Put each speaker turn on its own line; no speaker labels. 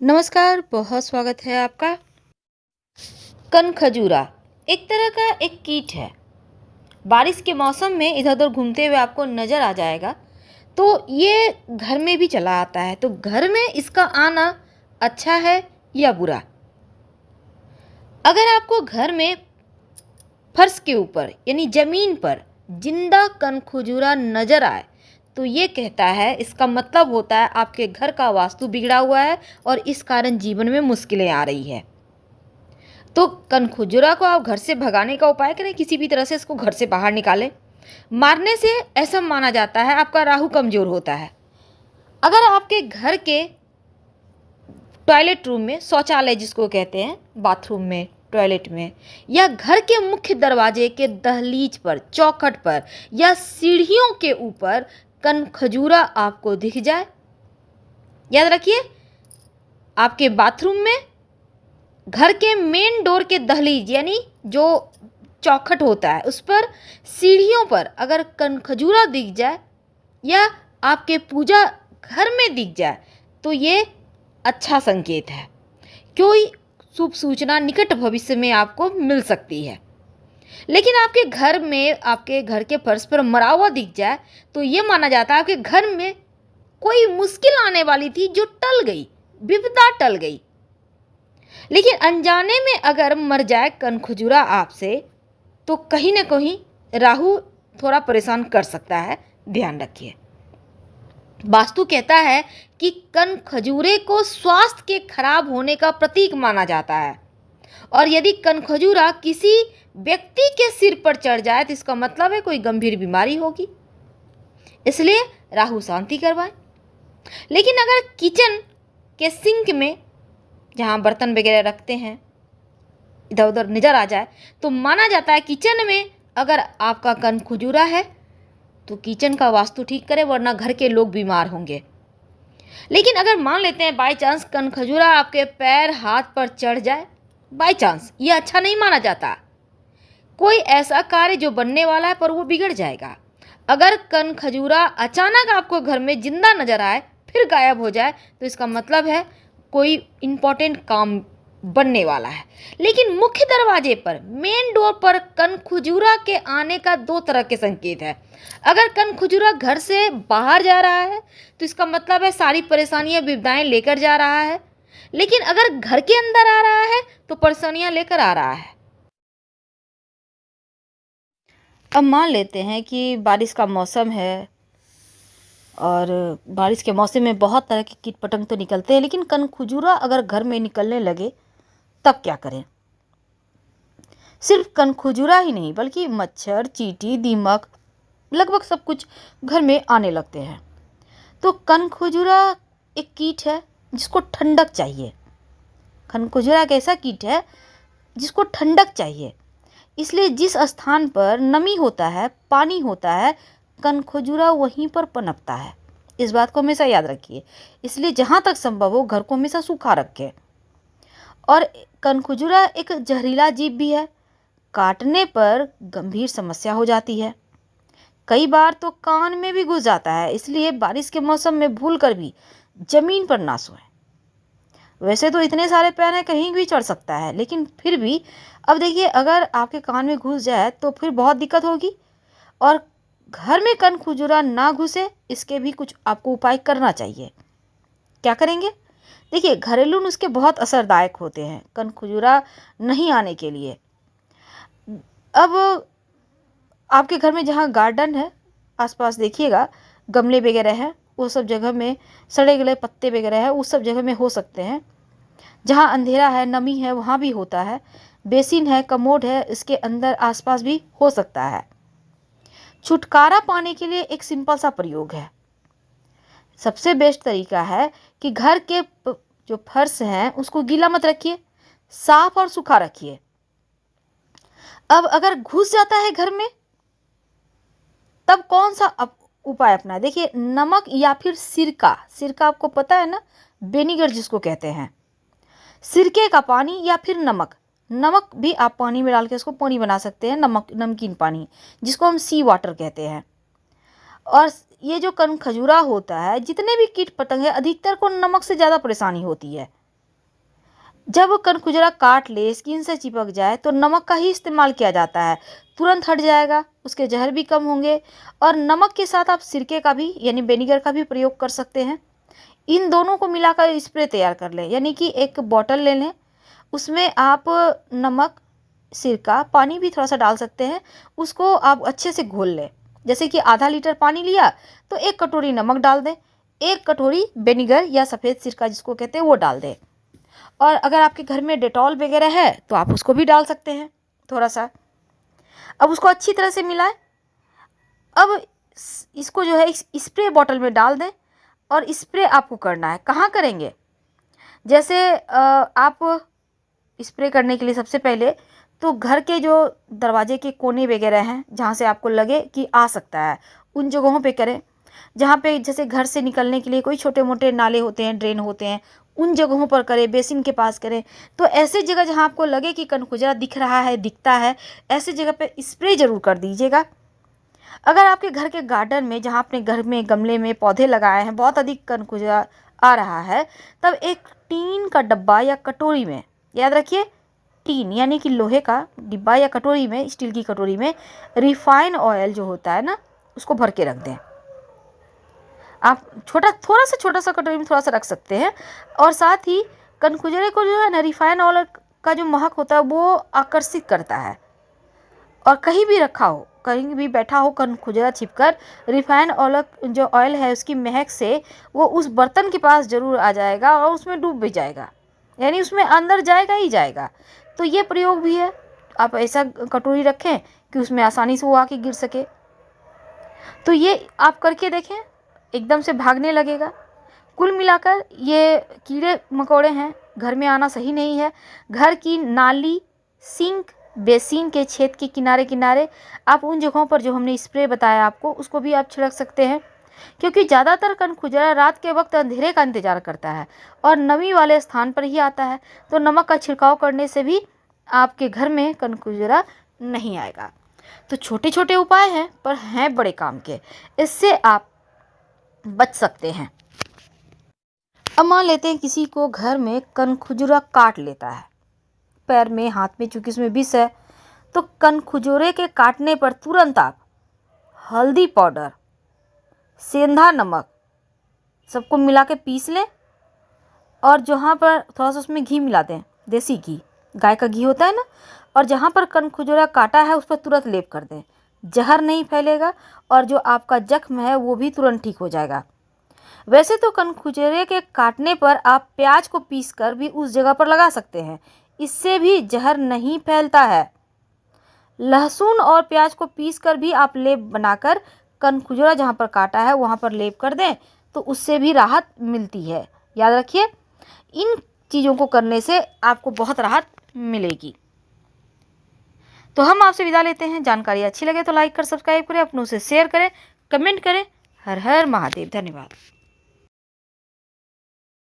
नमस्कार, बहुत स्वागत है आपका। कनखजूरा एक तरह का एक कीट है। बारिश के मौसम में इधर उधर घूमते हुए आपको नजर आ जाएगा। तो ये घर में भी चला आता है। तो घर में इसका आना अच्छा है या बुरा? अगर आपको घर में फर्श के ऊपर यानी जमीन पर जिंदा कनखजूरा नजर आए तो ये कहता है, इसका मतलब होता है आपके घर का वास्तु बिगड़ा हुआ है और इस कारण जीवन में मुश्किलें आ रही है। तो कनखजूरा को आप घर से भगाने का उपाय करें, किसी भी तरह से इसको घर से बाहर निकालें। मारने से ऐसा माना जाता है आपका राहु कमजोर होता है। अगर आपके घर के टॉयलेट रूम में, शौचालय जिसको कहते हैं, बाथरूम में, टॉयलेट में, या घर के मुख्य दरवाजे के दहलीज पर, चौखट पर या सीढ़ियों के ऊपर कनखजूरा आपको दिख जाए, याद रखिए, आपके बाथरूम में, घर के मेन डोर के दहलीज यानी जो चौखट होता है उस पर, सीढ़ियों पर अगर कनखजूरा दिख जाए या आपके पूजा घर में दिख जाए तो ये अच्छा संकेत है। कोई शुभ सूचना निकट भविष्य में आपको मिल सकती है। लेकिन आपके घर में, आपके घर के फर्श पर मरा हुआ दिख जाए तो ये माना जाता है आपके घर में कोई मुश्किल आने वाली थी जो टल गई, विपदा टल गई। लेकिन अनजाने में अगर मर जाए कनखजूरा आपसे तो कहीं ना कहीं राहु थोड़ा परेशान कर सकता है, ध्यान रखिए। वास्तु कहता है कि कनखजूरे को स्वास्थ्य के खराब होने का प्रतीक माना जाता है और यदि कनखजूरा किसी व्यक्ति के सिर पर चढ़ जाए तो इसका मतलब है कोई गंभीर बीमारी होगी, इसलिए राहु शांति करवाएं। लेकिन अगर किचन के सिंक में, जहाँ बर्तन वगैरह रखते हैं, इधर उधर नजर आ जाए तो माना जाता है किचन में अगर आपका कनखजूरा है तो किचन का वास्तु ठीक करें, वरना घर के लोग बीमार होंगे। लेकिन अगर मान लेते हैं बाय चांस कनखजूरा आपके पैर हाथ पर चढ़ जाए, बाय चांस, ये अच्छा नहीं माना जाता। कोई ऐसा कार्य जो बनने वाला है पर वो बिगड़ जाएगा। अगर कनखजूरा अचानक आपको घर में जिंदा नजर आए फिर गायब हो जाए तो इसका मतलब है कोई इंपॉर्टेंट काम बनने वाला है। लेकिन मुख्य दरवाजे पर, मेन डोर पर कनखजूरा के आने का दो तरह के संकेत है। अगर कनखजूरा घर से बाहर जा रहा है तो इसका मतलब है सारी परेशानियां, विपदाएं लेकर जा रहा है। लेकिन अगर घर के अंदर आ रहा है तो परेशानियां लेकर आ रहा है। अब मान लेते हैं कि बारिश का मौसम है और बारिश के मौसम में बहुत तरह के कीट पतंग तो निकलते हैं, लेकिन कनखजूरा अगर घर में निकलने लगे तब क्या करें? सिर्फ कनखजूरा ही नहीं बल्कि मच्छर, चींटी, दीमक, लगभग सब कुछ घर में आने लगते हैं। तो कनखजूरा एक कीट है जिसको ठंडक चाहिए। कनखजूरा एक ऐसा कीट है जिसको ठंडक चाहिए, इसलिए जिस स्थान पर नमी होता है, पानी होता है, कनखजूरा वहीं पर पनपता है। इस बात को हमेशा याद रखिए। इसलिए जहाँ तक संभव हो घर को हमेशा सूखा रखें। और कनखजूरा एक जहरीला जीव भी है, काटने पर गंभीर समस्या हो जाती है। कई बार तो कान में भी घुस जाता है, इसलिए बारिश के मौसम में भूलकर भी जमीन पर ना सोएं। वैसे तो इतने सारे पैर हैं, कहीं भी चढ़ सकता है, लेकिन फिर भी अब देखिए, अगर आपके कान में घुस जाए तो फिर बहुत दिक्कत होगी। और घर में कनखजूरा ना घुसे इसके भी कुछ आपको उपाय करना चाहिए। क्या करेंगे? देखिए, घरेलू नुस्खे बहुत असरदायक होते हैं कनखजूरा नहीं आने के लिए। अब आपके घर में जहाँ गार्डन है आसपास देखिएगा, गमले वगैरह हैं, वो सब जगह में सड़े गले पत्ते वगैरह हैं, उस सब जगह में हो सकते हैं। जहाँ अंधेरा है, नमी है, वहाँ भी होता है। बेसिन है, कमोड है, इसके अंदर आसपास भी हो सकता है। छुटकारा पाने के लिए एक सिंपल सा प्रयोग है। सबसे बेस्ट तरीका है कि घर के जो फर्श हैं उसको गीला मत रखिए, साफ और सूखा रखिए। अब अगर घुस जाता है घर में तब कौन सा उपाय अपना? देखिए, नमक या फिर सिरका, सिरका आपको पता है ना, विनेगर जिसको कहते हैं, सिरके का पानी या फिर नमक, नमक भी आप पानी में डाल के उसको पानी बना सकते हैं, नमक, नमकीन पानी, जिसको हम सी वाटर कहते हैं। और ये जो कनखजूरा होता है, जितने भी कीट पतंग है, अधिकतर को नमक से ज़्यादा परेशानी होती है। जब कनखुजरा काट ले, स्किन से चिपक जाए, तो नमक का ही इस्तेमाल किया जाता है। तुरंत हट जाएगा, उसके जहर भी कम होंगे। और नमक के साथ आप सिरके का भी यानी विनेगर का भी प्रयोग कर सकते हैं। इन दोनों को मिलाकर स्प्रे तैयार कर लें, यानी कि एक बॉटल ले लें, उसमें आप नमक, सिरका, पानी भी थोड़ा सा डाल सकते हैं, उसको आप अच्छे से घोल लें। जैसे कि आधा लीटर पानी लिया तो 1 कटोरी नमक डाल दें, 1 कटोरी विनेगर या सफ़ेद सिरका जिसको कहते हैं वो डाल दें। और अगर आपके घर में डेटॉल वगैरह है तो आप उसको भी डाल सकते हैं थोड़ा सा। अब उसको अच्छी तरह से मिलाएं। अब इसको जो है इस स्प्रे बॉटल में डाल दें और स्प्रे आपको करना है। कहाँ करेंगे? जैसे आप स्प्रे करने के लिए सबसे पहले तो घर के जो दरवाजे के कोने वगैरह हैं जहाँ से आपको लगे कि आ सकता है, उन जगहों पे करें। जहाँ पे जैसे घर से निकलने के लिए कोई छोटे मोटे नाले होते हैं, ड्रेन होते हैं, उन जगहों पर करें, बेसिन के पास करें। तो ऐसे जगह जहाँ आपको लगे कि कनखुजरा दिख रहा है, दिखता है, ऐसी जगह पे स्प्रे ज़रूर कर दीजिएगा। अगर आपके घर के गार्डन में, जहाँ अपने घर में गमले में पौधे लगाए हैं, बहुत अधिक कनखुजरा आ रहा है, तब एक टीन का डब्बा या कटोरी में, याद रखिए टीन यानी कि लोहे का डिब्बा या कटोरी में, स्टील की कटोरी में रिफाइन ऑयल जो होता है ना, उसको भर के रख दें। आप थोड़ा सा कटोरी में थोड़ा सा रख सकते हैं। और साथ ही कनखुजरे को जो है ना, रिफाइन ऑयल का जो महक होता है वो आकर्षित करता है। और कहीं भी रखा हो, कहीं भी बैठा हो कनखुजरा छिपकर, रिफाइन ऑयल जो ऑयल है उसकी महक से वो उस बर्तन के पास ज़रूर आ जाएगा और उसमें डूब भी जाएगा, यानी उसमें अंदर जाएगा ही जाएगा। तो ये प्रयोग भी है, आप ऐसा कटोरी रखें कि उसमें आसानी से वो आके गिर सके। तो ये आप करके देखें, एकदम से भागने लगेगा। कुल मिलाकर ये कीड़े मकोड़े हैं, घर में आना सही नहीं है। घर की नाली, सिंक, बेसिन के छेद के किनारे किनारे आप उन जगहों पर जो हमने स्प्रे बताया आपको, उसको भी आप छिड़क सकते हैं। क्योंकि ज़्यादातर कनखुजरा रात के वक्त अंधेरे का इंतजार करता है और नमी वाले स्थान पर ही आता है। तो नमक का छिड़काव करने से भी आपके घर में कनखुजरा नहीं आएगा। तो छोटे छोटे उपाय हैं पर हैं बड़े काम के, इससे आप बच सकते हैं। अब मान लेते हैं किसी को घर में कनखुजरा काट लेता है, पैर में, हाथ में, चूंकि इसमें विष है। तो कनखुजरे के काटने पर तुरंत आप हल्दी पाउडर, सेंधा नमक सबको मिला के पीस लें और जहाँ पर थोड़ा सा उसमें घी मिला दें, देसी घी, गाय का घी होता है ना, और जहाँ पर कनखुजरा काटा है उस पर तुरंत लेप कर दें। जहर नहीं फैलेगा और जो आपका जख्म है वो भी तुरंत ठीक हो जाएगा। वैसे तो कनखुजरे के काटने पर आप प्याज को पीसकर भी उस जगह पर लगा सकते हैं, इससे भी जहर नहीं फैलता है। लहसुन और प्याज को पीसकर भी आप लेप बनाकर कनखुजरा जहाँ पर काटा है वहाँ पर लेप कर दें तो उससे भी राहत मिलती है। याद रखिए, इन चीज़ों को करने से आपको बहुत राहत मिलेगी। तो हम आपसे विदा लेते हैं। जानकारी अच्छी लगे तो लाइक कर, सब्सक्राइब करें, अपनों से शेयर करें, कमेंट करें। हर हर महादेव। धन्यवाद।